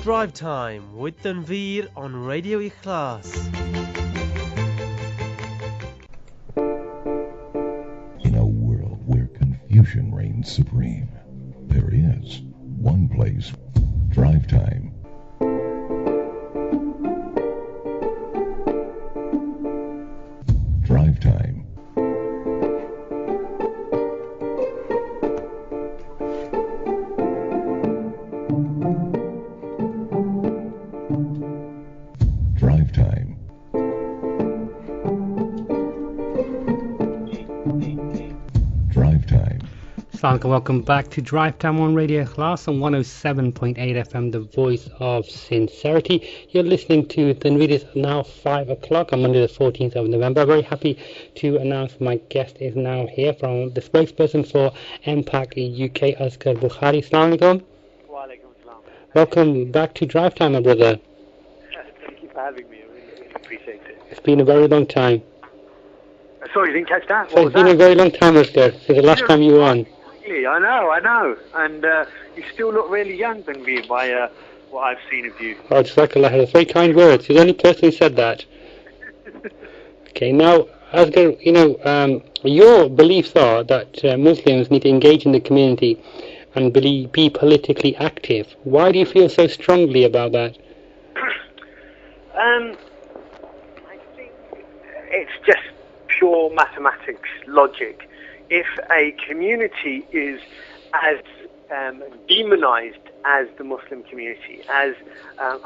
Drive Time with Tanveer on Radio Ikhlas. In a world where confusion reigns supreme, there is one place. Drive Time. Drive Time. Drive Time. Drive Time. Assalamu alaikum, welcome back to Drive Time on Radio Ikhlas on 107.8 FM, the voice of sincerity. You're listening to Tanveer. It's now 5 o'clock on Monday the 14th of November. Very happy to announce my guest is now here from the spokesperson for MPACUK UK, Asghar Bukhari. Assalamu alaikum. Wa alaikum salam. Welcome back to Drive Time, my brother. Thank you for having me. I really appreciate it. It's been a very long time. Sorry, you didn't catch that? So it's been a very long time, Asghar, since the last time you were on. I know. And you still look really young, Tanveer, by what I've seen of you. Oh, Jazakallah, that's very kind words. You're the only person who said that. Okay, now, Asghar, your beliefs are that Muslims need to engage in the community and be politically active. Why do you feel so strongly about that? I think it's just pure mathematics, logic. If a community is as demonized as the Muslim community, as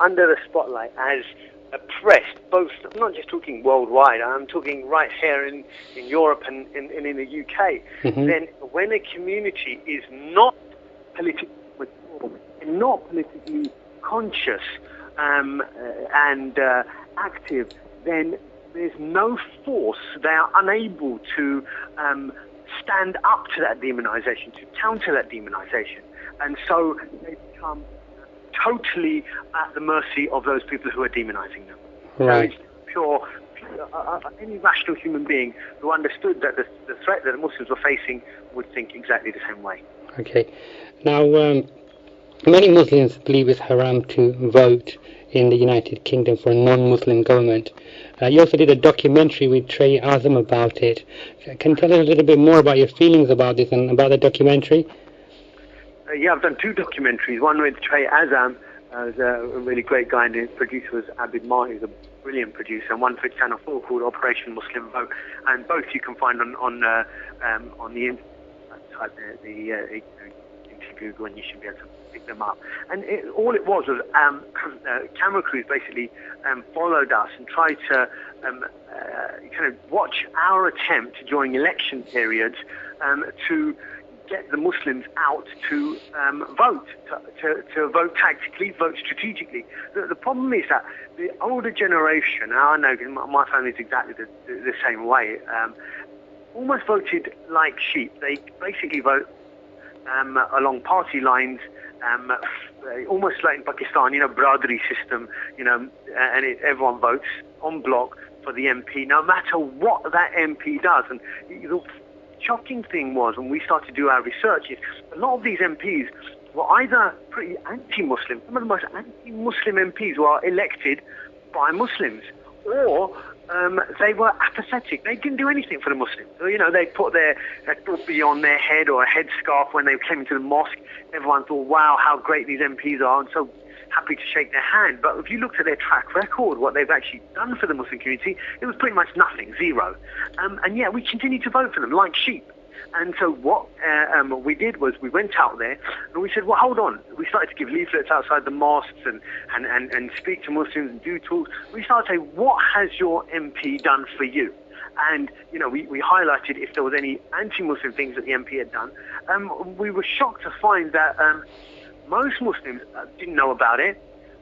under the spotlight, as oppressed, both, I'm not just talking worldwide, I'm talking right here in Europe and in the UK, then when a community is not politically mature, not politically conscious and active, then there's no force. They are unable to stand up to that demonization, to counter that demonization. And so they become totally at the mercy of those people who are demonizing them. Right. So it's pure any rational human being who understood that the threat that the Muslims were facing would think exactly the same way. Okay. Now, many Muslims believe it's haram to vote in the United Kingdom for a non-Muslim government. You also did a documentary with Trey Azam about it. Can you tell us a little bit more about your feelings about this and about the documentary? Yeah, I've done two documentaries. One with Trey Azam, who's a really great guy, and his producer was Abid Mar, who's a brilliant producer, and one for Channel 4 called Operation Muslim Vote. And both you can find on the internet, the into Google, and you should be able to pick them up. And all it was camera crews basically followed us and tried to kind of watch our attempt during election periods to get the Muslims out to vote, to vote tactically, vote strategically. The problem is that the older generation, and I know my family is exactly the same way, almost voted like sheep. They basically vote along party lines, almost like in Pakistan, Bradri system, and everyone votes en bloc for the MP, no matter what that MP does. And the shocking thing was, when we started to do our research, is a lot of these MPs were either pretty anti-Muslim, some of the most anti-Muslim MPs were elected by Muslims, or they were apathetic. They didn't do anything for the Muslims. So, they put their topi on their head or a headscarf when they came into the mosque. Everyone thought, wow, how great these MPs are, and so happy to shake their hand. But if you looked at their track record, what they've actually done for the Muslim community, it was pretty much nothing, zero. And yet we continued to vote for them like sheep. And so what we did was we went out there and we said, well, hold on. We started to give leaflets outside the mosques and speak to Muslims and do talks. We started to say, what has your MP done for you? And, we highlighted if there was any anti-Muslim things that the MP had done. We were shocked to find that most Muslims didn't know about it.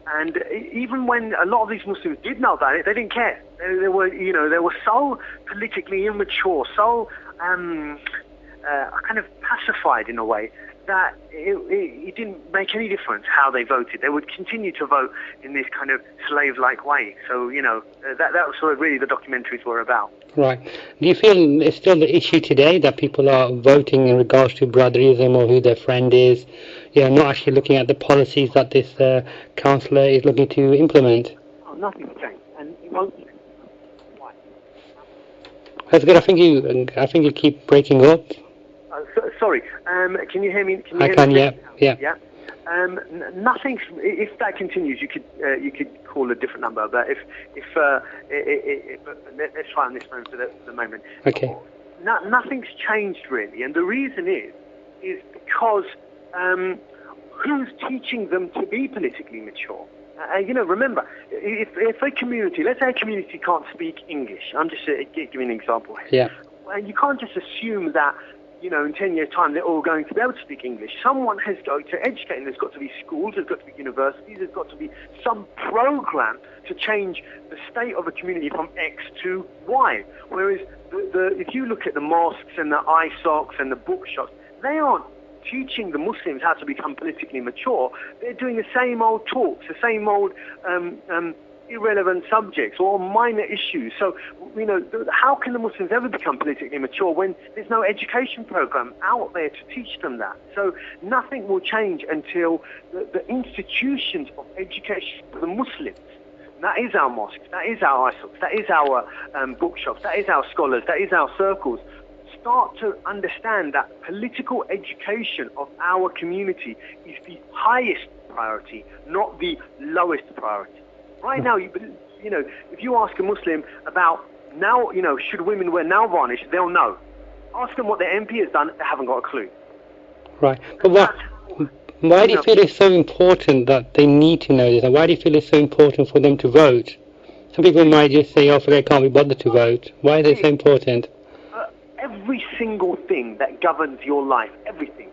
And even when a lot of these Muslims did know about it, they didn't care. They were so politically immature, so kind of pacified in a way that it didn't make any difference how they voted. They would continue to vote in this kind of slave-like way. So, that was sort of really the documentaries were about. Right. Do you feel it's still the issue today that people are voting in regards to brotherism or who their friend is? not actually looking at the policies that this councillor is looking to implement. Oh, nothing's changed, and it won't change. Why? That's good. I think you keep breaking up. Sorry. Can you hear me? I can. Yeah. Yeah. Nothing's. If that continues, you could call a different number. But let's try on this phone for the moment. Okay. Nothing's changed really, and the reason is because who's teaching them to be politically mature? Remember, if a community, let's say a community can't speak English, I'm just giving an example here. Yeah. And you can't just assume that, in 10 years' time they're all going to be able to speak English. Someone has got to educate them. There's got to be schools, there's got to be universities, there's got to be some program to change the state of a community from X to Y. Whereas if you look at the mosques and the ISOCs and the bookshops, they aren't teaching the Muslims how to become politically mature. They're doing the same old talks, the same old irrelevant subjects or minor issues. So, how can the Muslims ever become politically mature when there's no education program out there to teach them that? So nothing will change until the institutions of education for the Muslims, that is our mosques, that is our ISOCs, that is our bookshops, that is our scholars, that is our circles, start to understand that political education of our community is the highest priority, not the lowest priority. Right now, if you ask a Muslim about now, should women wear nail varnish, they'll know. Ask them what their MP has done, they haven't got a clue. Right. But why do you feel it's so important that they need to know this? And why do you feel it's so important for them to vote? Some people might just say, they can't be bothered to vote. Why is it so important? Every single thing that governs your life, everything,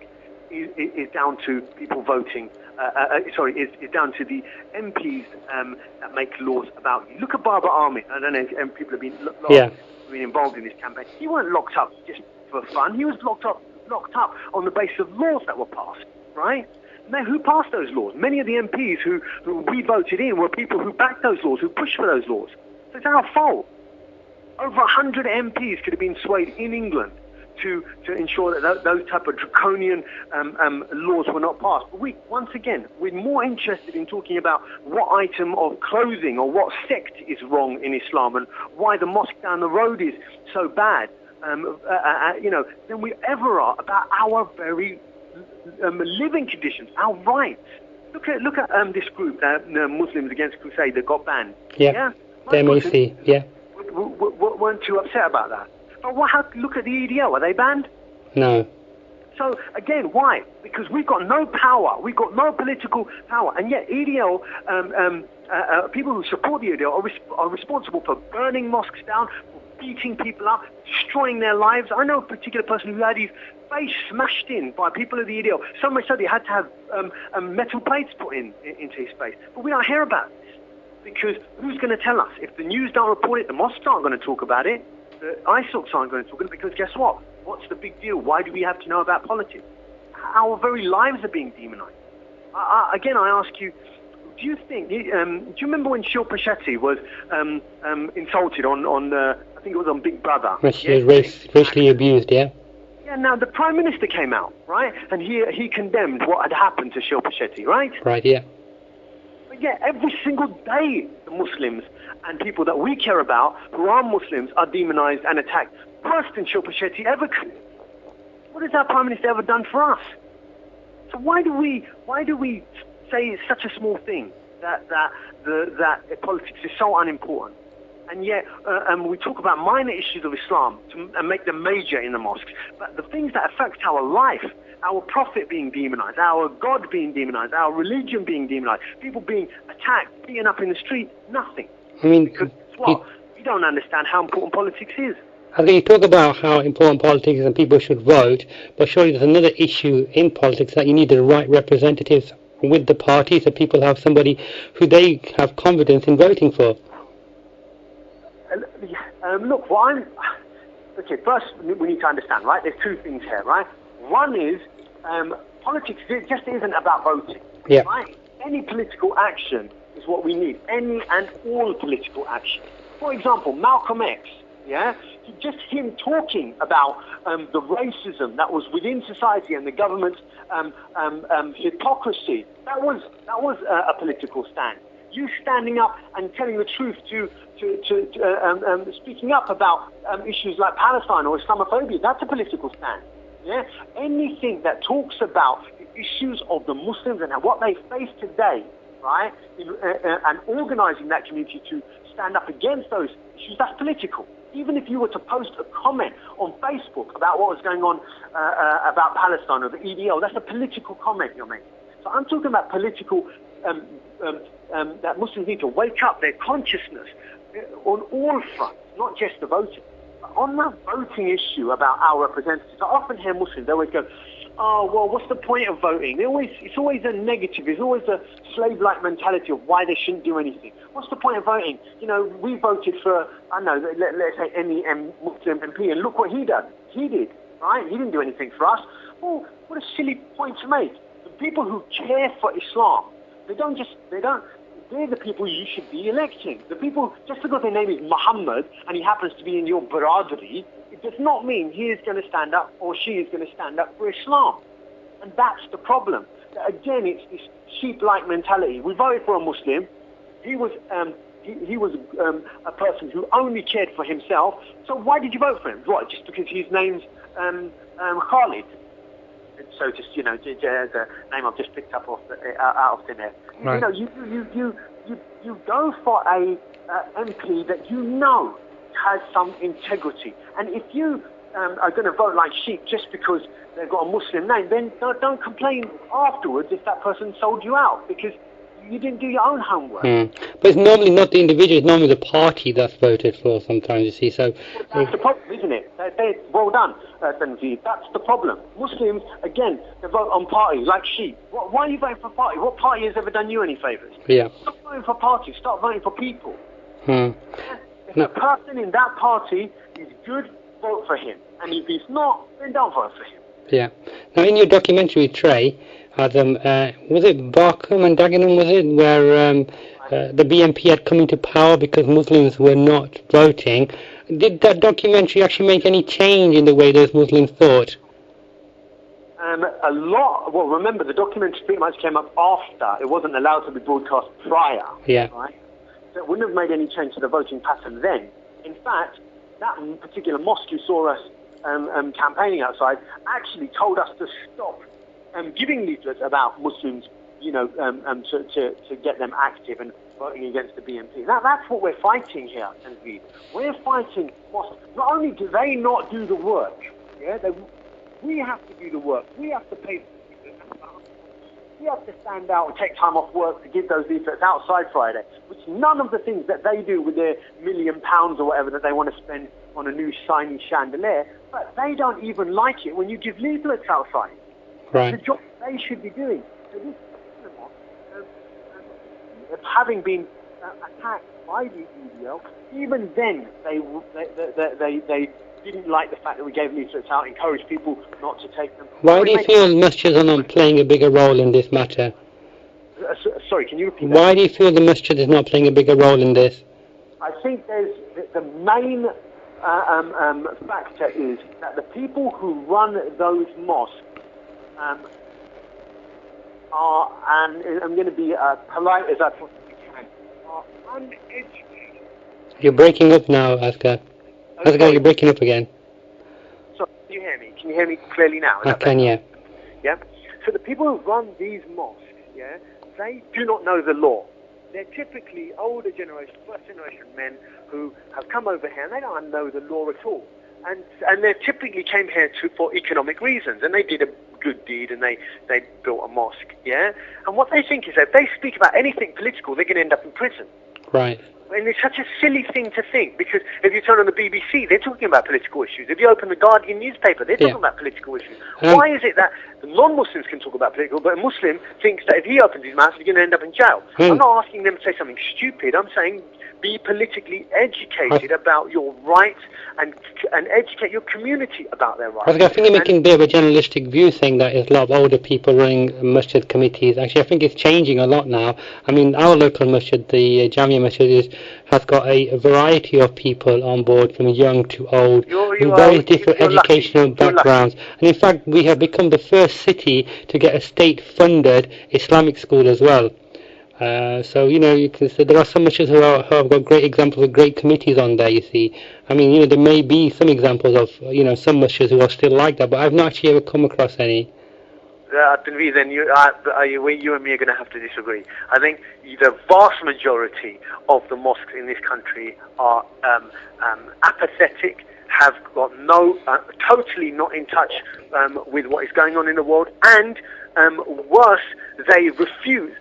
is down to people voting. Is down to the MPs that make laws about you. Look at Baba Ahmed. I don't know if people have been involved in this campaign. He weren't locked up just for fun. He was locked up on the basis of laws that were passed, right? Now, who passed those laws? Many of the MPs who we voted in were people who backed those laws, who pushed for those laws. So it's our fault. Over 100 MPs could have been swayed in England to ensure that those type of draconian laws were not passed. But we're more interested in talking about what item of clothing or what sect is wrong in Islam and why the mosque down the road is so bad, than we ever are about our very living conditions, our rights. Look at this group, Muslims Against Crusade, that got banned. Yeah. The MAC. Yeah. Weren't too upset about that. But look at the EDL. Are they banned? No. So, again, why? Because we've got no power. We've got no political power. And yet EDL, people who support the EDL are responsible for burning mosques down, for beating people up, destroying their lives. I know a particular person who had his face smashed in by people of the EDL. So much so they had to have metal plates put into his face. But we don't hear about this. Because who's going to tell us? If the news don't report it, the mosques aren't going to talk about it. The ISOCs aren't going to talk about it, because guess what? What's the big deal? Why do we have to know about politics? Our very lives are being demonized. Again, I ask you, do you remember when Shilpa Shetty was insulted on I think it was on Big Brother? She was racially abused, yeah? Yeah, now the Prime Minister came out, right? And he condemned what had happened to Shilpa Shetty, right? Right, yeah. But yeah, every single day the Muslims and people that we care about who are Muslims are demonized and attacked. Worse than Shilpa Shetty ever could. What has our Prime Minister ever done for us? So why do we say it's such a small thing that politics is so unimportant? And yet we talk about minor issues of Islam and make them major in the mosques. But the things that affect our life, our prophet being demonized, our God being demonized, our religion being demonized, people being attacked, beaten up in the street, nothing. I mean, because we don't understand how important politics is. I think you talk about how important politics is and people should vote, but surely there's another issue in politics that you need the right representatives with the party, so people have somebody who they have confidence in voting for. Look, first we need to understand, right? There's two things here, right? One is politics just isn't about voting, right? Any political action is what we need, any and all political action. For example, Malcolm X, Yeah, just him talking about the racism that was within society and the government's hypocrisy. That was a political stand. You standing up and telling the truth to speaking up about issues like Palestine or Islamophobia. That's a political stand. Yeah, anything that talks about the issues of the Muslims and what they face today, right, and organising that community to stand up against those issues, that's political. Even if you were to post a comment on Facebook about what was going on about Palestine or the EDL, that's a political comment you're making. So I'm talking about political, that Muslims need to wake up their consciousness on all fronts, not just the voting. But on the voting issue about our representatives, I often hear Muslims, they always go, oh, well, what's the point of voting? It's always a negative. There's always a slave-like mentality of why they shouldn't do anything. What's the point of voting? You know, we voted for, I don't know, let's say any Muslim MP, and look what he did. He did, right? He didn't do anything for us. Well, what a silly point to make. The people who care for Islam, they're the people you should be electing. The people, just because their name is Muhammad and he happens to be in your Baradari, it does not mean he is going to stand up or she is going to stand up for Islam. And that's the problem. Again, it's this sheep-like mentality. We voted for a Muslim. He was a person who only cared for himself. So why did you vote for him? What, just because his name's Khalid? So just, you know, as a name I've just picked up out of thin air. Right. You know, you go for a MP that you know has some integrity. And if you are going to vote like sheep just because they've got a Muslim name, then don't complain afterwards if that person sold you out, because you didn't do your own homework. But it's normally not the individual, it's normally the party that's voted for sometimes, you see. So that's the problem, isn't it? Well done, Tanveer. That's the problem. Muslims, again, they vote on party like sheep. Why are you voting for party? What party has ever done you any favours? Yeah. Stop voting for parties, start voting for people. If No. the person in that party is good, vote for him. And if he's not, then don't vote for him. Yeah. Now, in your documentary, Trey, was it Barkham and Dagenham, was it, where the BNP had come into power because Muslims were not voting? Did that documentary actually make any change in the way those Muslims thought? A lot. Well, remember, the documentary pretty much came up after. It wasn't allowed to be broadcast prior. Yeah. Right? So it wouldn't have made any change to the voting pattern then. In fact, that particular mosque you saw us campaigning outside actually told us to stop giving leaflets about Muslims, you know, to get them active and voting against the BNP. That's what we're fighting here, Tanveer. We're fighting mosques. Not only do they not do the work, yeah, we have to do the work. We have to pay for leaflets. We have to stand out and take time off work to give those leaflets outside Friday, which none of the things that they do with their £1 million or whatever that they want to spend on a new shiny chandelier, but they don't even like it when you give leaflets outside. Right. The job they should be doing. So this having been attacked by the EDL, even then they didn't like the fact that we gave leaflets out, encouraged people not to take them. Why do you feel masjids are not playing a bigger role in this matter? Sorry, can you repeat that? Why do you feel the masjid is not playing a bigger role in this? I think there's the main factor is that the people who run those mosques are, and I'm going to be polite as I possibly can, are uneducated. You're breaking up now, Asghar. Asghar, you're breaking up again. So, can you hear me? Can you hear me clearly now? I can, yeah. Yeah? So the people who run these mosques, yeah, they do not know the law. They're typically older generation, first generation men who have come over here and they don't know the law at all. And they typically came here for economic reasons, and they did a good deed and they built a mosque, yeah? And what they think is that if they speak about anything political, they're going to end up in prison. Right. And it's such a silly thing to think, because if you turn on the BBC, they're talking about political issues. If you open the Guardian newspaper, they're talking about political issues. Why is it that the non-Muslims can talk about political, but a Muslim thinks that if he opens his mouth, he's going to end up in jail? I'm not asking them to say something stupid. I'm saying be politically educated about your rights and educate your community about their rights. I think you're making a bit of a generalistic view, saying that there's a lot of older people running masjid committees. Actually, I think it's changing a lot now. I mean, our local masjid, the Jamia Masjid, is has got a variety of people on board, from young to old, with very different educational backgrounds. And in fact, we have become the first city to get a state-funded Islamic school as well. So, you know, you can say there are some masjids who have got great examples of great committees on there, you see. I mean, you know, there may be some examples of, you know, some masjids who are still like that, but I've not actually ever come across any. Tanveer, then you and me are going to have to disagree. I think the vast majority of the mosques in this country are apathetic, have got totally not in touch with what is going on in the world, and worse, they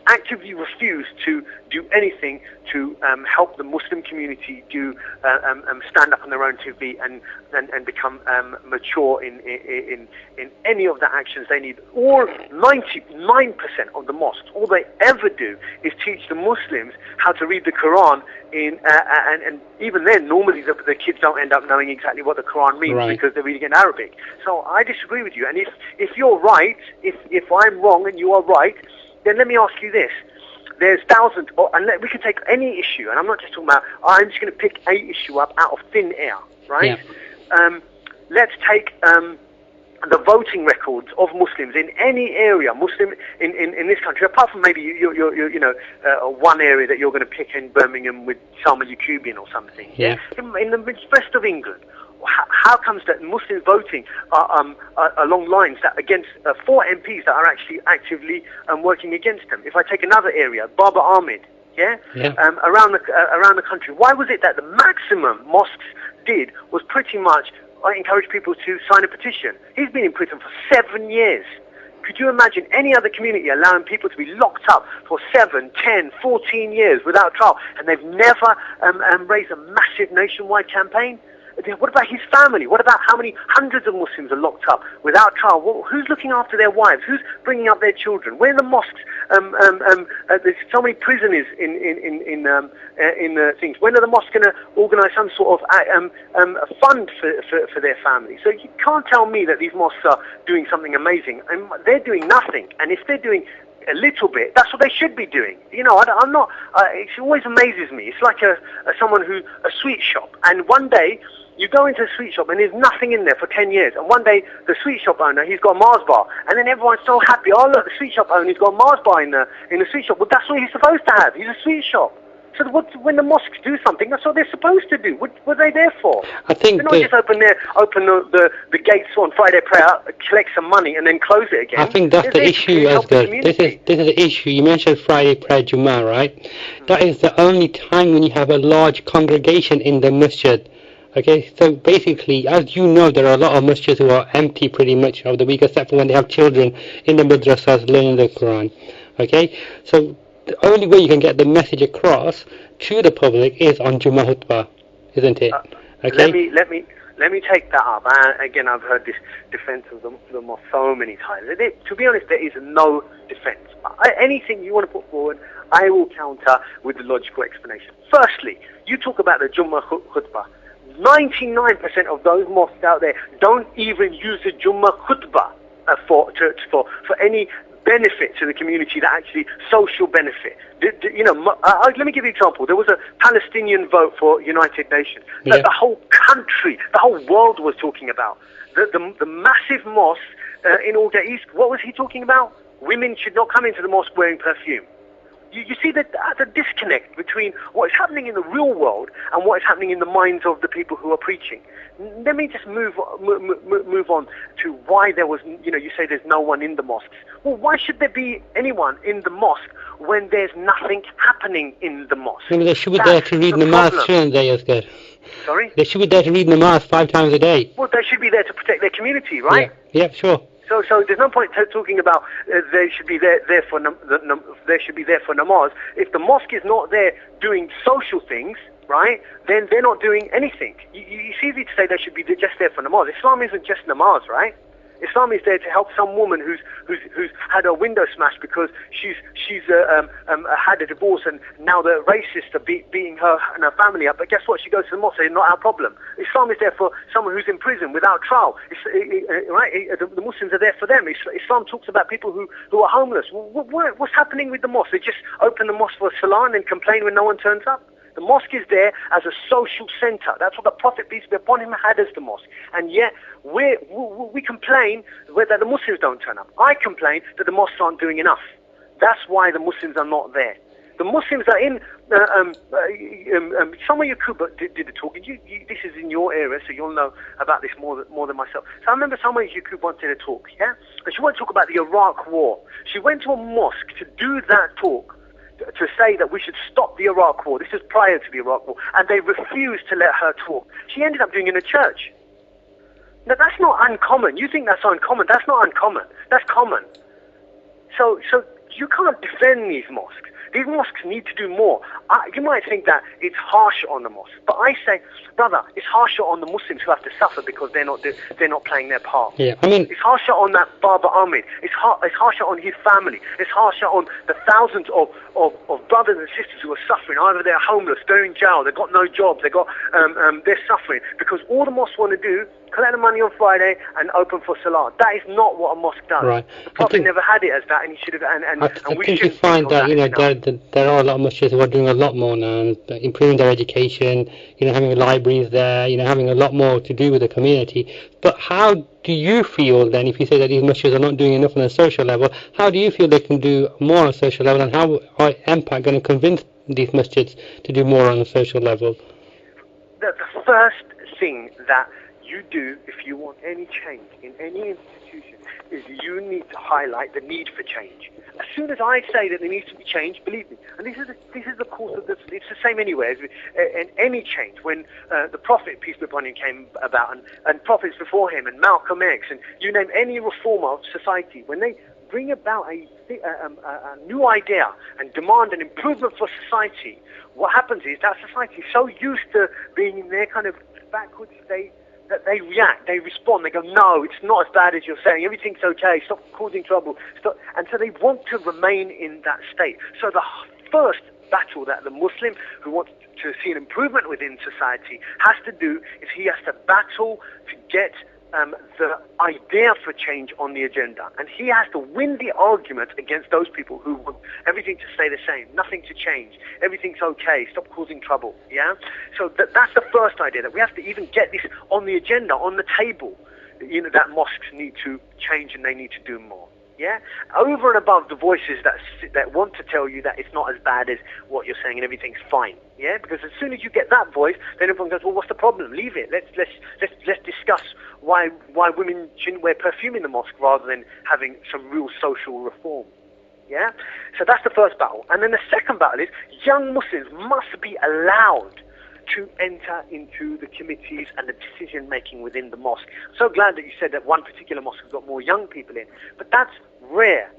actively refuse to do anything to help the Muslim community stand up on their own 2 feet and become mature in any of the actions they need. All 99% of the mosques, all they ever do is teach the Muslims how to read the Quran and even then, normally the kids don't end up knowing exactly what the Quran means, right, because they're reading in Arabic. So I disagree with you. And if you're right, if I'm wrong and you are right, then let me ask you this. There's thousands, and we can take any issue, and I'm not just talking about, I'm just going to pick a issue up out of thin air, right? Yeah. Let's take the voting records of Muslims in any area, Muslim in this country, apart from maybe one area that you're going to pick in Birmingham with Salma Yakubian or something. Yeah. In the rest of England, how comes that Muslims voting along lines that against 4 MPs that are actually actively working against them? If I take another area, Baba Ahmed, around the country, why was it that the maximum mosques did was pretty much encourage people to sign a petition? He's been in prison for 7 years. Could you imagine any other community allowing people to be locked up for 7, 10, 14 years without trial, and they've never raised a massive nationwide campaign? What about his family? What about how many hundreds of Muslims are locked up without trial? Who's looking after their wives? Who's bringing up their children? Where are the mosques? There's so many prisoners in things. When are the mosques going to organise some sort of fund for their families? So you can't tell me that these mosques are doing something amazing. They're doing nothing. And if they're doing a little bit, that's what they should be doing. You know, I'm not. It always amazes me. It's like a sweet shop, and one day you go into a sweet shop and there's nothing in there for 10 years, and one day the sweet shop owner, he's got a Mars bar, and then everyone's so happy. Oh look, the sweet shop owner, he's got a Mars bar in the sweet shop. Well, that's what he's supposed to have. He's a sweet shop. So when the mosques do something, that's what they're supposed to do. What are they there for? I think they're not just open the gates on Friday prayer, collect some money, and then close it again. I think that's the issue, Asghar. This is the issue. You mentioned Friday prayer Jummah, right? That is the only time when you have a large congregation in the masjid. Okay, so basically, as you know, there are a lot of masjids who are empty pretty much of the week, except for when they have children in the madrasas learning the Quran. Okay, so the only way you can get the message across to the public is on Jummah Khutbah, isn't it? Okay. Let me take that up. Again, I've heard this defense of the mosque so many times. To be honest, there is no defense. Anything you want to put forward, I will counter with the logical explanation. Firstly, you talk about the Jummah Khutbah. 99% of those mosques out there don't even use the Jummah Khutbah for any benefit to the community, that actually social benefit. Let me give you an example. There was a Palestinian vote for United Nations that the whole country, the whole world was talking about. The massive mosque in Aldgate East, what was he talking about? Women should not come into the mosque wearing perfume. You see the disconnect between what is happening in the real world and what is happening in the minds of the people who are preaching. Let me just move on to why there was, you say there's no one in the mosques. Well, why should there be anyone in the mosque when there's nothing happening in the mosque? They should be there to read namaz, shouldn't they, Asghar? Sorry? They should be there to read namaz 5 times a day. Well, they should be there to protect their community, right? Yeah, sure. So there's no point talking about they should be there for they should be there for namaz. If the mosque is not there doing social things, right, then they're not doing anything. It's easy to say they should be just there for namaz. Islam isn't just namaz, right? Islam is there to help some woman who's had her window smashed because she's had a divorce, and now the racists are beating her and her family up. But guess what? She goes to the mosque. It's not our problem. Islam is there for someone who's in prison without trial. Right? The Muslims are there for them. Islam talks about people who are homeless. What's happening with the mosque? They just open the mosque for salah and then complain when no one turns up. The mosque is there as a social center. That's what the Prophet, peace be upon him, had as the mosque. And yet, we complain that the Muslims don't turn up. I complain that the mosques aren't doing enough. That's why the Muslims are not there. The Muslims are in, Somewhere Yakuba did the talking. This is in your area, so you'll know about this more than myself. So I remember Somewhere Yakuba once did a talk, yeah? And she wanted to talk about the Iraq war. She went to a mosque to do that talk, to say that we should stop the Iraq war. This is prior to the Iraq war. And they refused to let her talk. She ended up doing it in a church. Now, that's not uncommon. You think that's uncommon. That's not uncommon. That's common. So you can't defend these mosques. These mosques need to do more. You might think that it's harsher on the mosque, but I say, brother, it's harsher on the Muslims who have to suffer because they're not playing their part. Yeah, I mean, it's harsher on that Baba Ahmed. It's harsher on his family. It's harsher on the thousands of brothers and sisters who are suffering. Either they're homeless, they're in jail, they've got no jobs, they're suffering because all the mosques want to do, collect the money on Friday and open for Salah. That is not what a mosque does. Right. The Prophet never had it as that, and he should have. I think you find that there are a lot of mosques who are doing a lot more now, and improving their education. Having libraries there. Having a lot more to do with the community. But how do you feel then, if you say that these mosques are not doing enough on a social level? How do you feel they can do more on a social level, and how are MPAC going to convince these mosques to do more on a social level? The first thing that you do if you want any change in any institution is you need to highlight the need for change. As soon as I say that there needs to be change, believe me, and this is the course of this, it's the same anywhere, in any change. When the Prophet, peace be upon him, came about, and prophets before him, and Malcolm X, and you name any reformer of society, when they bring about a new idea and demand an improvement for society, what happens is that society is so used to being in their kind of backward state that they react, they respond, they go, no, it's not as bad as you're saying, everything's okay, stop causing trouble, stop. And so they want to remain in that state. So the first battle that the Muslim who wants to see an improvement within society has to do is he has to battle to get the idea for change on the agenda. And he has to win the argument against those people who want everything to stay the same, nothing to change, everything's okay, stop causing trouble, yeah? So that's the first idea, that we have to even get this on the agenda, on the table, that mosques need to change and they need to do more. Yeah, over and above the voices that want to tell you that it's not as bad as what you're saying and everything's fine. Yeah, because as soon as you get that voice, then everyone goes, well, what's the problem? Leave it. Let's discuss why women shouldn't wear perfume in the mosque rather than having some real social reform. Yeah, so that's the first battle. And then the second battle is young Muslims must be allowed to enter into the committees and the decision making within the mosque. I'm so glad that you said that one particular mosque has got more young people in, but that's rare.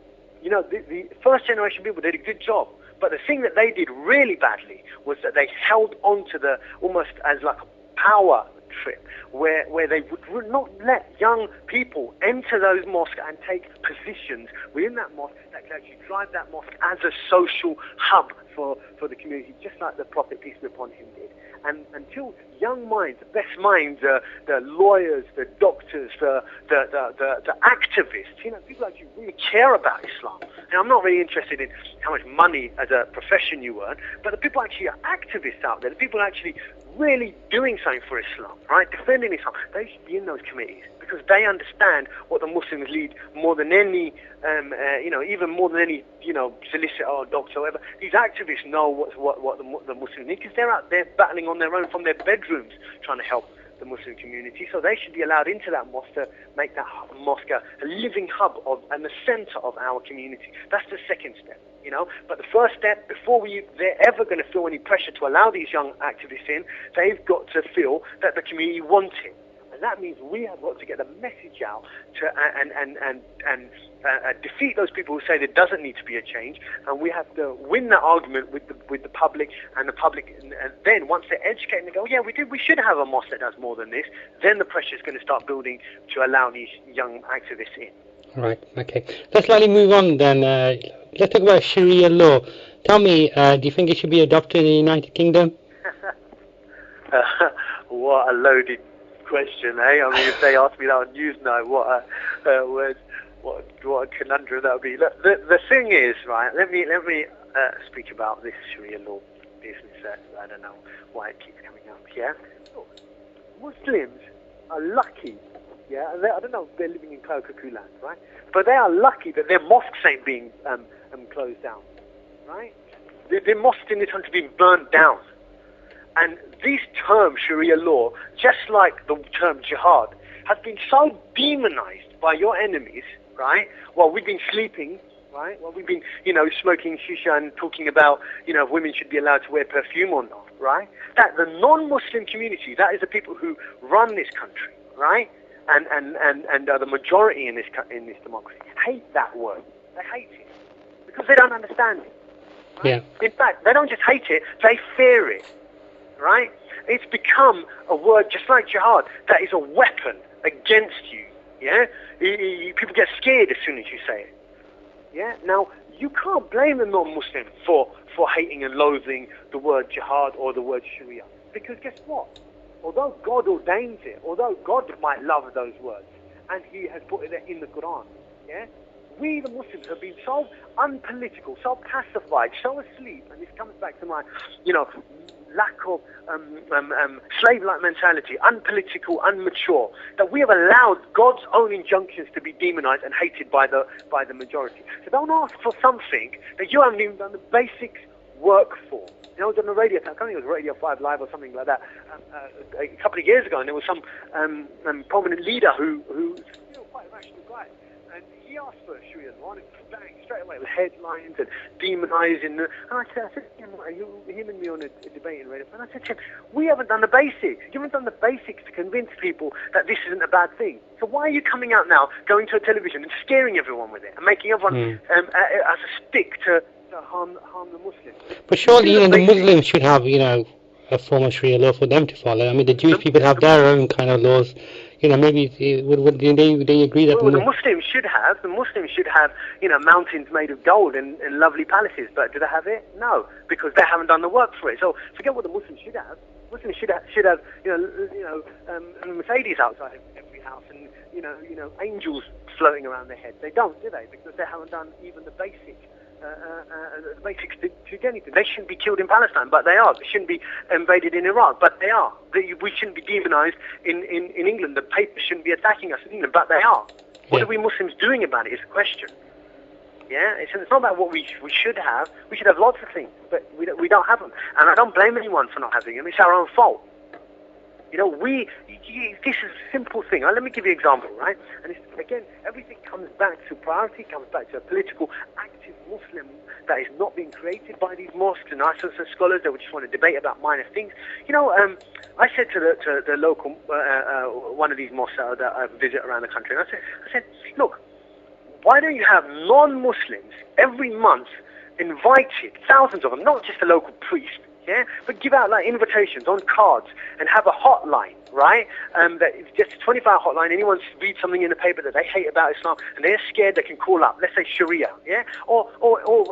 The first generation people did a good job, but the thing that they did really badly was that they held on to the almost as like a power trip, where they would not let young people enter those mosques and take positions within that mosque that could actually drive that mosque as a social hub for the community, just like the Prophet, peace be upon him, did. And until young minds, the best minds, the lawyers, the doctors, the activists, people actually really care about Islam. Now, I'm not really interested in how much money as a profession you earn, but the people actually are activists out there, the people actually really doing something for Islam, right? Defending Islam. They should be in those committees because they understand what the Muslims lead more than any, even more than any, solicitor or doctor or whatever. These activists know what the Muslims need because they're out there battling on their own from their bedrooms trying to help the Muslim community. So they should be allowed into that mosque to make that mosque a living hub and the center of our community. That's the second step. But the first step, before they're ever going to feel any pressure to allow these young activists in, they've got to feel that the community wants it. And that means we have got to get the message out to and defeat those people who say there doesn't need to be a change, and we have to win that argument with the public, and the public, and then once they're educated and they go, yeah, we should have a mosque that does more than this, then the pressure is going to start building to allow these young activists in. Right, okay. Let's slightly move on then. Let's talk about Sharia law. Tell me, do you think it should be adopted in the United Kingdom? What a loaded question, eh? I mean, if they asked me that on Newsnight, what a conundrum that would be. Look, the thing is, right? Let me speak about this Sharia law this and I don't know why it keeps coming up. Yeah, look, Muslims are lucky. Yeah, I don't know if they're living in MPACUK land, right? But they are lucky that their mosques ain't being closed down, right? Their mosques in this country being burnt down. And these terms, Sharia law, just like the term jihad, has been so demonized by your enemies, right? While we've been sleeping, right? While we've been, smoking shisha and talking about, if women should be allowed to wear perfume or not, right? That the non-Muslim community, that is the people who run this country, right? And are the majority in this democracy, hate that word. They hate it because they don't understand it. Right? Yeah. In fact, they don't just hate it; they fear it. Right? It's become a word just like jihad that is a weapon against you. Yeah. People get scared as soon as you say it. Yeah. Now you can't blame a non-Muslim for hating and loathing the word jihad or the word Sharia, because guess what? Although God ordains it, although God might love those words, and He has put it in the Quran, yeah, we the Muslims have been so unpolitical, so pacified, so asleep, and this comes back to my, lack of slave-like mentality, unpolitical, unmature, that we have allowed God's own injunctions to be demonized and hated by the majority. So don't ask for something that you haven't even done the basics work for. I was on the radio, I think it was Radio 5 Live or something like that, a couple of years ago, and there was some prominent leader who quite a rational guy, and he asked for Sharia law, and bang, straight away with headlines and demonizing. And I said him and me on a debate in radio, and I said to him, we haven't done the basics. You haven't done the basics to convince people that this isn't a bad thing. So why are you coming out now, going to a television and scaring everyone with it, and making everyone as a stick to harm the Muslims? But surely, the Muslims should have, a form of Sharia law for them to follow. I mean, the Jewish people have their own kind of laws. Maybe would they agree that the Muslims should have mountains made of gold and lovely palaces, but do they have it? No, because they haven't done the work for it. So forget what the Muslims should have. Muslims should have Mercedes outside every house and angels floating around their heads. They don't, do they? Because they haven't done even the basics. The basics to do anything. They shouldn't be killed in Palestine, but they are. They shouldn't be invaded in Iraq, but they are. We shouldn't be demonized in England. The papers shouldn't be attacking us in England, but they are. What are we Muslims doing about it is the question. Yeah, it's not about what we should have. We should have lots of things, but we don't have them. And I don't blame anyone for not having them. It's our own fault. This is a simple thing. Let me give you an example, right? And again, everything comes back to priority, comes back to a political, active Muslim that is not being created by these mosques and ISIS scholars that would just want to debate about minor things. I said to the local, one of these mosques that I visit around the country, and I said, look, why don't you have non-Muslims every month invited, thousands of them, not just a local priest, yeah, but give out invitations on cards and have a hotline, right? That it's just a 24-hour hotline. Anyone reads something in the paper that they hate about Islam and they're scared, they can call up. Let's say Sharia, yeah, or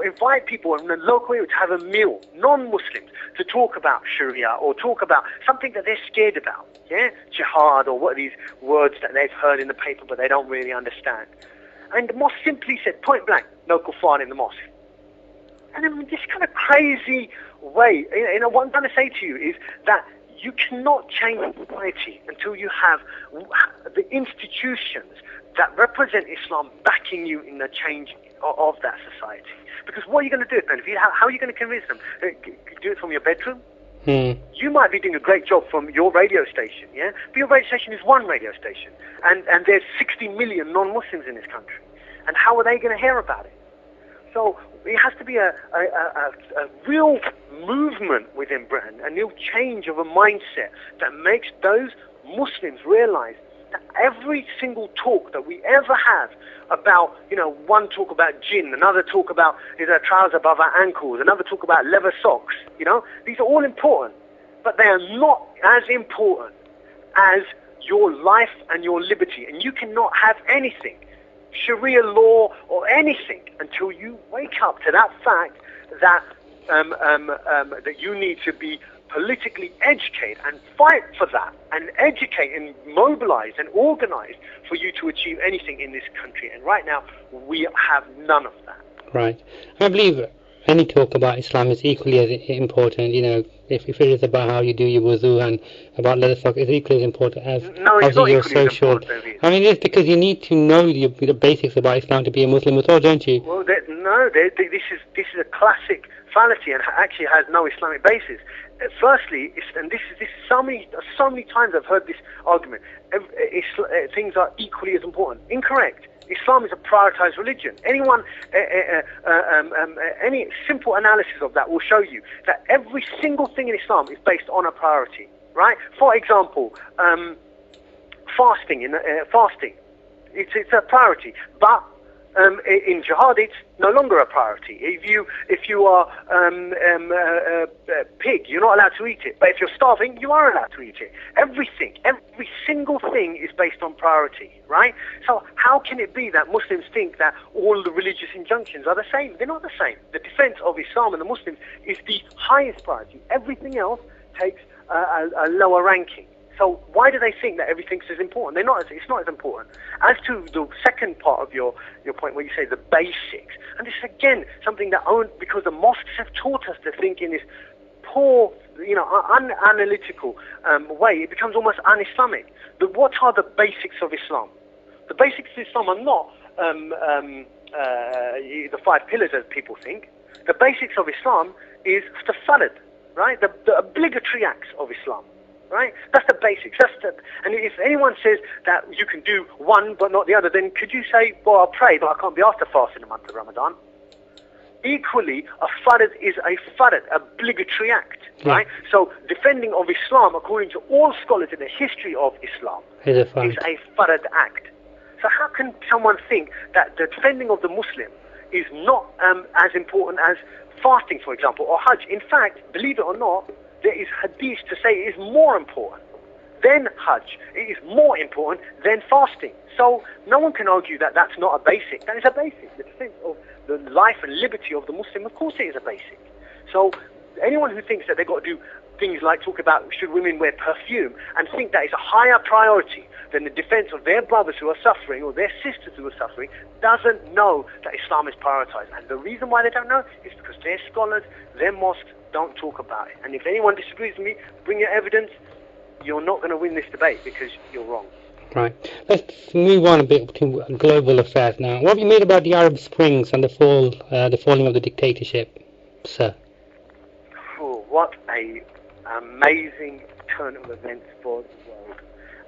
invite people in the local area to have a meal, non-Muslims, to talk about Sharia or talk about something that they're scared about, yeah, jihad or what are these words that they've heard in the paper but they don't really understand. And the mosque simply said, point blank, no kuffar in the mosque. And in this kind of crazy way, what I'm trying to say to you is that you cannot change society until you have the institutions that represent Islam backing you in the change of that society. Because what are you going to do then? How are you going to convince them? Do it from your bedroom? You might be doing a great job from your radio station, yeah? But your radio station is one radio station. And there's 60 million non-Muslims in this country. And how are they going to hear about it? So it has to be a real movement within Britain, a new change of a mindset that makes those Muslims realize that every single talk that we ever have about, one talk about jinn, another talk about is our trousers above our ankles, another talk about leather socks, these are all important, but they are not as important as your life and your liberty, and you cannot have anything, Sharia law or anything, until you wake up to that fact that that you need to be politically educated and fight for that and educate and mobilize and organize for you to achieve anything in this country. And right now we have none of that. Right. I believe any talk about Islam is equally as important. You know, if it is about how you do your wuzu and about leather socks, it's equally as important as No, it's not your equally as social. important, David. I mean, it's because you need to know the basics about Islam to be a Muslim as well, don't you? Well, this is a classic fallacy and actually has no Islamic basis. Firstly, this is so many times I've heard this argument. Things are equally as important. Incorrect. Islam is a prioritized religion. Any simple analysis of that will show you that every single thing in Islam is based on a priority, right? For example, fasting. It's a priority, but in jihad, it's no longer a priority. If you are pig, you're not allowed to eat it. But if you're starving, you are allowed to eat it. Every single thing is based on priority, right? So how can it be that Muslims think that all the religious injunctions are the same? They're not the same. The defense of Islam and the Muslims is the highest priority. Everything else takes a lower ranking. So why do they think that everything's as important? It's not as important. As to the second part of your point where you say the basics, and this is again something that because the mosques have taught us to think in this poor, unanalytical way, it becomes almost un-Islamic. But what are the basics of Islam? The basics of Islam are not the 5 pillars as people think. The basics of Islam is the farad, right? The obligatory acts of Islam. Right? That's the basics. And if anyone says that you can do one but not the other, then could you say, well, I'll pray, but I can't be asked to fast in the month of Ramadan? Equally, a farad is a farad, obligatory act, right? So, defending of Islam, according to all scholars in the history of Islam, is a farad act. So how can someone think that the defending of the Muslim is not as important as fasting, for example, or Hajj? In fact, believe it or not, there is hadith to say it is more important than Hajj. It is more important than fasting. So no one can argue that that's not a basic. That is a basic. The defense of the life and liberty of the Muslim, of course it is a basic. So anyone who thinks that they've got to do things like talk about should women wear perfume and think that is a higher priority than the defense of their brothers who are suffering or their sisters who are suffering doesn't know that Islam is prioritized. And the reason why they don't know is because their scholars, their mosques, don't talk about it. And if anyone disagrees with me, bring your evidence. You're not going to win this debate because you're wrong. Right. Let's move on a bit to global affairs now. What have you made about the Arab Springs and the falling of the dictatorship, sir? Oh, what a amazing turn of events for the world,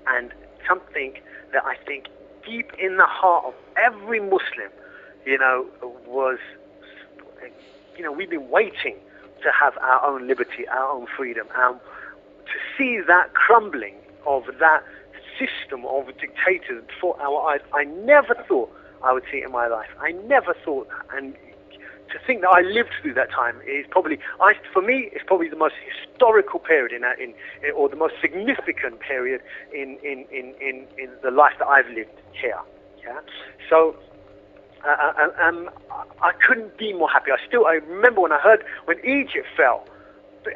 and something that I think deep in the heart of every Muslim, was, we've been waiting to have our own liberty, our own freedom, to see that crumbling of that system of dictators before our eyes. I never thought I would see it in my life. I never thought that. And to think that I lived through that time is probably, for me, it's probably the most historical period or the most significant period in the life that I've lived here. Yeah. So I couldn't be more happy. I remember when Egypt fell,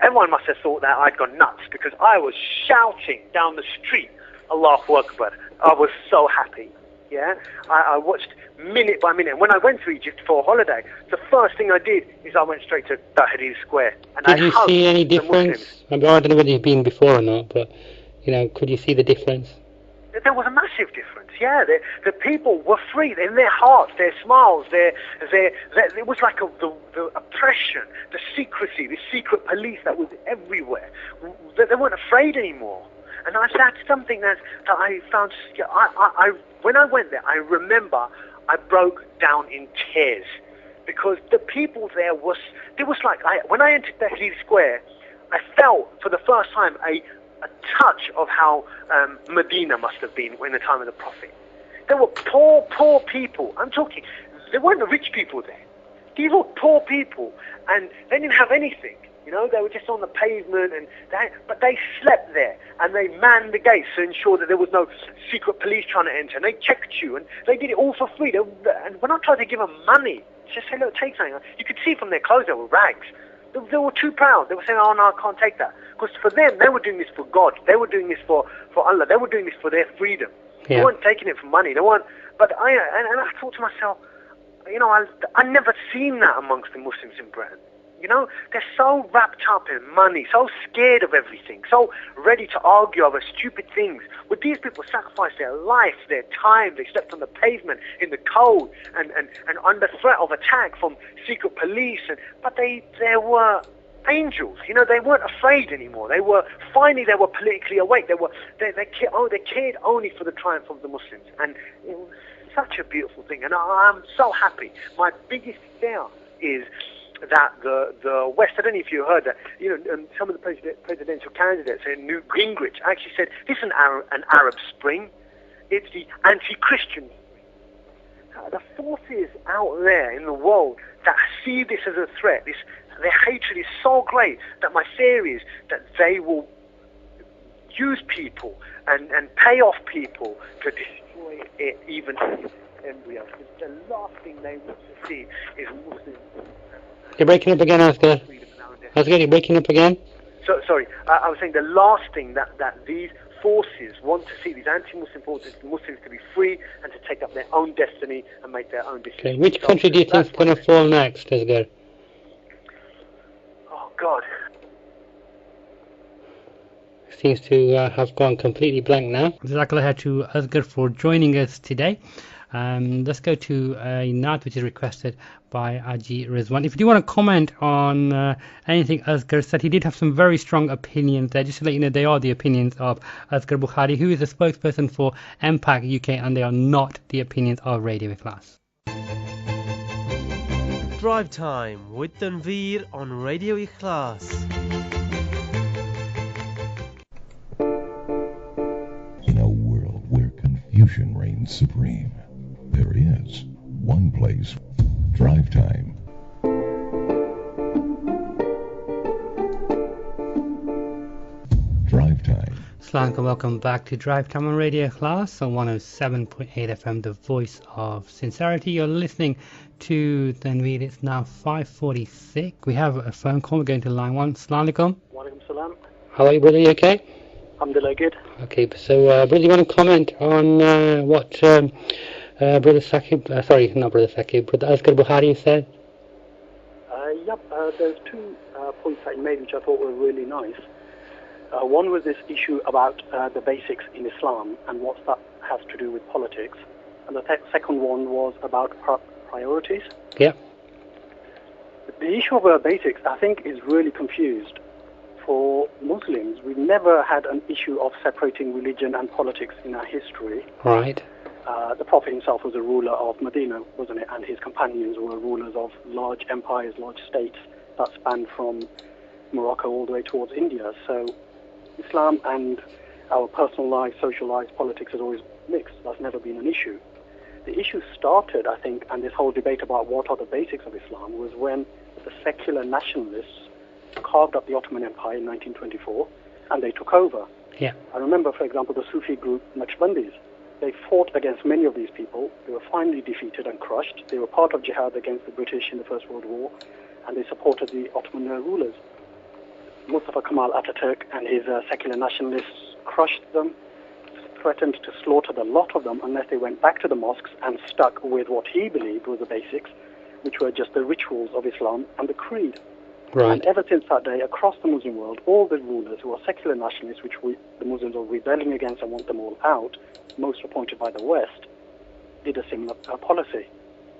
everyone must have thought that I'd gone nuts because I was shouting down the street, Allahu Akbar. I was so happy. Yeah, I watched minute by minute. When I went to Egypt for a holiday, the first thing I did is I went straight to Tahrir Square. And did you see any difference? I don't know whether you've been before or not, but could you see the difference? There was a massive difference. Yeah, the people were free in their hearts, their smiles, it was like the oppression, the secrecy, the secret police that was everywhere. They weren't afraid anymore. And that's something that I found. When I went there, I remember I broke down in tears because the people there when I entered Tahrir Square, I felt for the first time a touch of how Medina must have been in the time of the Prophet. There were poor people. I'm talking, there weren't the rich people there. These were poor people, and they didn't have anything. They were just on the pavement, but they slept there, and they manned the gates to ensure that there was no secret police trying to enter, and they checked you, and they did it all for free. And when I tried to give them money, just say, look, take something, you could see from their clothes they were rags. They were too proud. They were saying, oh no, I can't take that. Because for them, they were doing this for God. They were doing this for Allah. They were doing this for their freedom. Yeah. They weren't taking it for money. They weren't. But I thought to myself, I never seen that amongst the Muslims in Britain. They're so wrapped up in money, so scared of everything, so ready to argue over stupid things. Would these people sacrifice their life, their time? They slept on the pavement in the cold and under threat of attack from secret police. But they were angels. They weren't afraid anymore. They were politically awake. They cared only for the triumph of the Muslims, and it was such a beautiful thing. And I'm so happy. My biggest fear is that the West, I don't know if you heard that, some of the presidential candidates, Newt Gingrich, actually said, this is an Arab Spring. It's the anti-Christian. The forces out there in the world that see this as a threat, their hatred is so great that my fear is that they will use people and pay off people to destroy it, even embryo. The last thing they want to see is Muslims. You're breaking up again, Asghar. Asghar, you're breaking up again? Sorry, I was saying the last thing that these forces want to see, these anti-Muslim forces, Muslims to be free and to take up their own destiny and make their own decisions. Okay, which country do you think is going to fall next, Asghar? Oh, God. Seems to have gone completely blank now. Jazakallah to Asghar for joining us today. Let's go to a Naat which is requested by Aji Rizwan. If you do want to comment on anything Asghar said, he did have some very strong opinions there. Just to let you know, they are the opinions of Asghar Bukhari, who is a spokesperson for MPACUK UK, and they are not the opinions of Radio Ikhlas. Drive Time with Tanveer on Radio Ikhlas. In a world where confusion reigns supreme, there is one place. Drive Time. Drive Time. Assalamu alaikum, welcome back to Drive Time on Radio Ikhlas on 107.8 FM, the voice of sincerity. You're listening to Tanveer. It's now 5:46. We have a phone call. We're going to line one. Assalamu alaikum. Wa alaikum salam. How are you, brother? You okay? Alhamdulillah, good. Okay, so brother, you want to comment on what Brother Saqib, Brother Asghar Bukhari said? There's two points that he made which I thought were really nice. One was this issue about the basics in Islam and what that has to do with politics. And the second one was about priorities. Yeah. The issue of basics, I think, is really confused. For Muslims, we've never had an issue of separating religion and politics in our history. Right. The Prophet himself was a ruler of Medina, wasn't it? And his companions were rulers of large empires, large states that spanned from Morocco all the way towards India. So Islam and our personal lives, social lives, politics is always mixed. That's never been an issue. The issue started, I think, and this whole debate about what are the basics of Islam was when the secular nationalists carved up the Ottoman Empire in 1924 and they took over. Yeah. I remember, for example, the Sufi group Naqshbandis. They fought against many of these people. They were finally defeated and crushed. They were part of jihad against the British in the First World War, and they supported the Ottoman rulers. Mustafa Kemal Ataturk and his secular nationalists crushed them, threatened to slaughter the lot of them unless they went back to the mosques and stuck with what he believed were the basics, which were just the rituals of Islam and the creed. Right. And ever since that day, across the Muslim world, all the rulers who are secular nationalists, which the Muslims are rebelling against and want them all out, most appointed by the West, did a similar policy.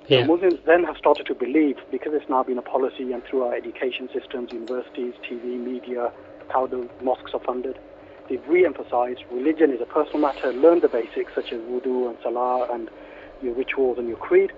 Yeah. The Muslims then have started to believe, because it's now been a policy and through our education systems, universities, TV, media, how the mosques are funded, they've re-emphasized religion is a personal matter, learn the basics such as wudu and salah and your rituals and your creed.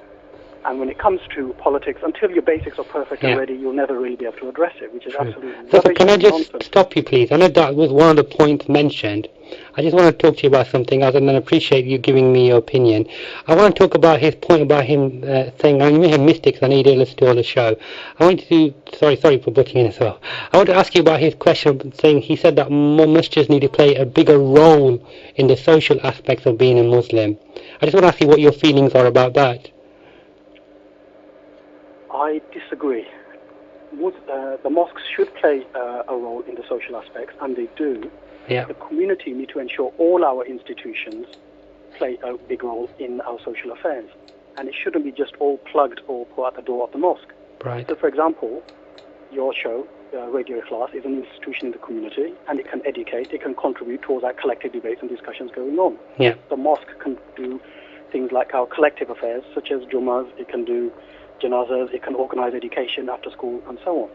And when it comes to politics, until your basics are perfect and ready, you'll never really be able to address it, which is absolutely So can I just stop you, please? I know that was one of the points mentioned. I just want to talk to you about something else, and then appreciate you giving me your opinion. I want to talk about his point about him saying, and you may have missed it because I know you didn't listen to all the show. I want to, sorry for butting in as well. I want to ask you about his question, saying he said that masjids need to play a bigger role in the social aspects of being a Muslim. I just want to ask you what your feelings are about that. I disagree. The mosques should play a role in the social aspects, and they do. Yeah. The community need to ensure all our institutions play a big role in our social affairs. and it shouldn't be just all plugged or put at the door of the mosque. Right. So, for example, your show, Radio Ikhlas, is an institution in the community, and it can educate, it can contribute towards our collective debates and discussions going on. Yeah. The mosque can do things like our collective affairs, such as Jummahs, it can do janazas, it can organize education after school, and so on.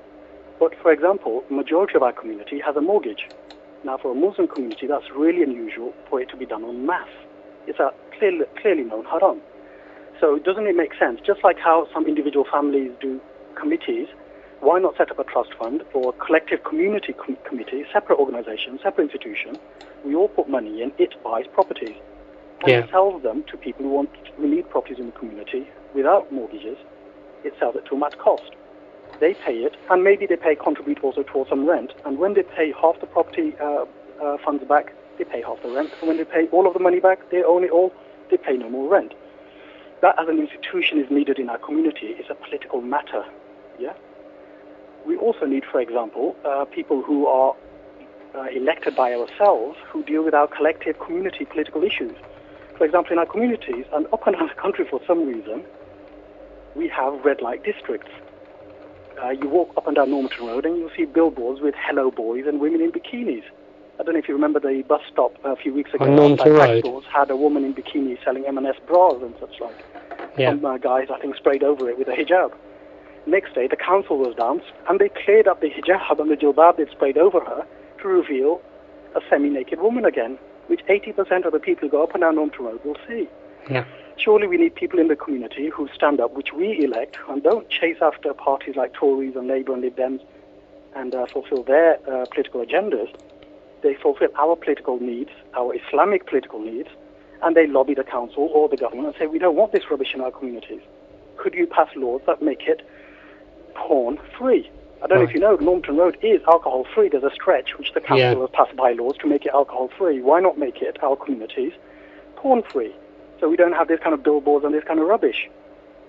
But, for example, the majority of our community has a mortgage. Now, for a Muslim community, that's really unusual for it to be done en masse. It's a clearly known haram. So doesn't it make sense? Just like how some individual families do committees, why not set up a trust fund or a collective community committee, separate organization, separate institution? We all put money in, it buys properties. And it sells them to people who need properties in the community without mortgages. It sells it to them at cost. They pay it, and maybe they contribute also towards some rent. And when they pay half the property funds back, they pay half the rent. And when they pay all of the money back, they own it all, they pay no more rent. That as an institution is needed in our community. It's a political matter. Yeah. We also need, for example, people who are elected by ourselves who deal with our collective community political issues. For example, in our communities and up and down the country for some reason, we have red light districts. You walk up and down Normanton Road and you'll see billboards with hello boys and women in bikinis. I don't know if you remember the bus stop a few weeks ago. On Normanton Road. Had a woman in bikini selling M&S bras and such like. Yeah. Some guys, I think, sprayed over it with a hijab. Next day, the council was down and they cleared up the hijab and the jilbab they'd sprayed over her to reveal a semi-naked woman again, which 80% of the people who go up and down Normanton Road will see. Yeah. Surely we need people in the community who stand up, which we elect, and don't chase after parties like Tories and Labour and Lib Dems and fulfill their political agendas. They fulfill our political needs, our Islamic political needs, and they lobby the council or the government and say, we don't want this rubbish in our communities. Could you pass laws that make it porn-free? I don't know if you know, Normanton Road is alcohol-free. There's a stretch which the council has passed bylaws to make it alcohol-free. Why not make it, our communities, porn-free? So we don't have this kind of billboards and this kind of rubbish.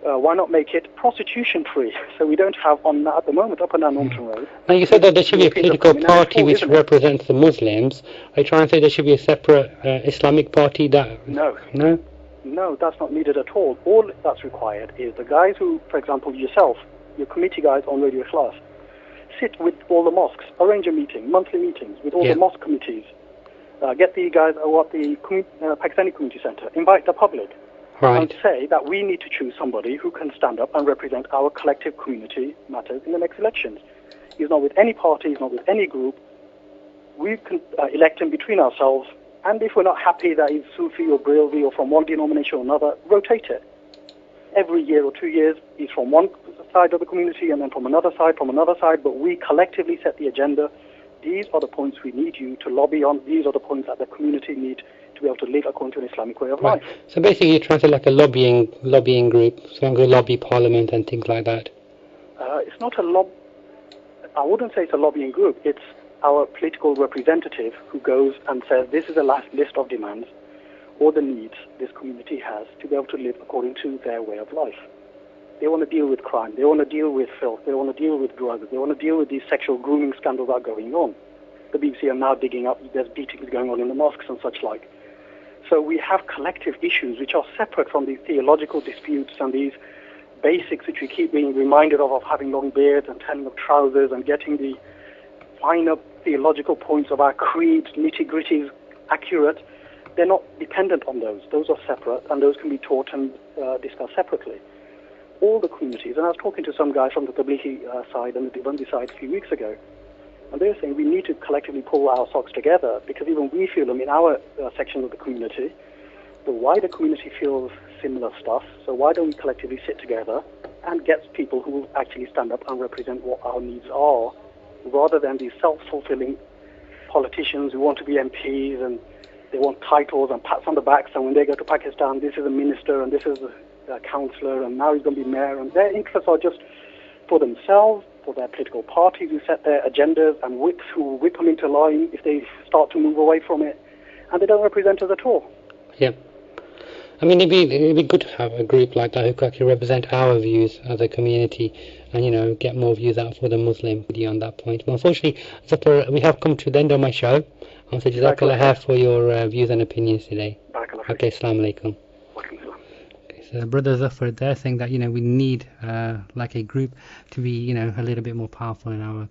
Why not make it prostitution-free? So we don't have on that at the moment up and down Normanton Road. Now you said that there should be a political party which represents the Muslims. Are you trying to say there should be a separate Islamic party that... No. No? No, that's not needed at all. All that's required is the guys who, for example, yourself, your committee guys on Radio Ikhlas, sit with all the mosques, arrange a meeting, monthly meetings with all the mosque committees. Get the guys at the Pakistani Community Centre, invite the public, and say that we need to choose somebody who can stand up and represent our collective community matters in the next elections. He's not with any party, he's not with any group. We can elect him between ourselves, and if we're not happy that he's Sufi or Brelvi or from one denomination or another, rotate it. Every year or 2 years, he's from one side of the community and then from another side, but we collectively set the agenda. These are the points we need you to lobby on. These are the points that the community need to be able to live according to an Islamic way of life. So basically you're trying to like a lobbying group, so I'm going to lobby parliament and things like that. It's not I wouldn't say it's a lobbying group. It's our political representative who goes and says this is the last list of demands or the needs this community has to be able to live according to their way of life. They want to deal with crime. They want to deal with filth. They want to deal with drugs. They want to deal with these sexual grooming scandals that are going on. The BBC are now digging up, there's beatings going on in the mosques and such like. So we have collective issues which are separate from these theological disputes and these basics which we keep being reminded of having long beards and turning up trousers and getting the finer theological points of our creed, nitty-gritties accurate. They're not dependent on those. Those are separate and those can be taught and discussed separately. All the communities, and I was talking to some guys from the Tablighi side and the Deobandi side a few weeks ago, and they were saying we need to collectively pull our socks together because even we feel them in our section of the community. The wider community feels similar stuff, so why don't we collectively sit together and get people who will actually stand up and represent what our needs are, rather than these self-fulfilling politicians who want to be MPs and they want titles and pats on the backs, and when they go to Pakistan, this is a minister and this is a councillor and now he's going to be mayor, and their interests are just for themselves, for their political parties who set their agendas and whips who will whip them into line if they start to move away from it, and they don't represent us at all. Yeah. I mean, it'd be good to have a group like that who could actually represent our views as a community and, you know, get more views out for the Muslim on that point. But unfortunately, we have come to the end of my show. I'm saying Jazakallah khair for your views and opinions today. Okay, Assalamu alaikum. Brother Zafar there saying that, we need like a group to be, a little bit more powerful in our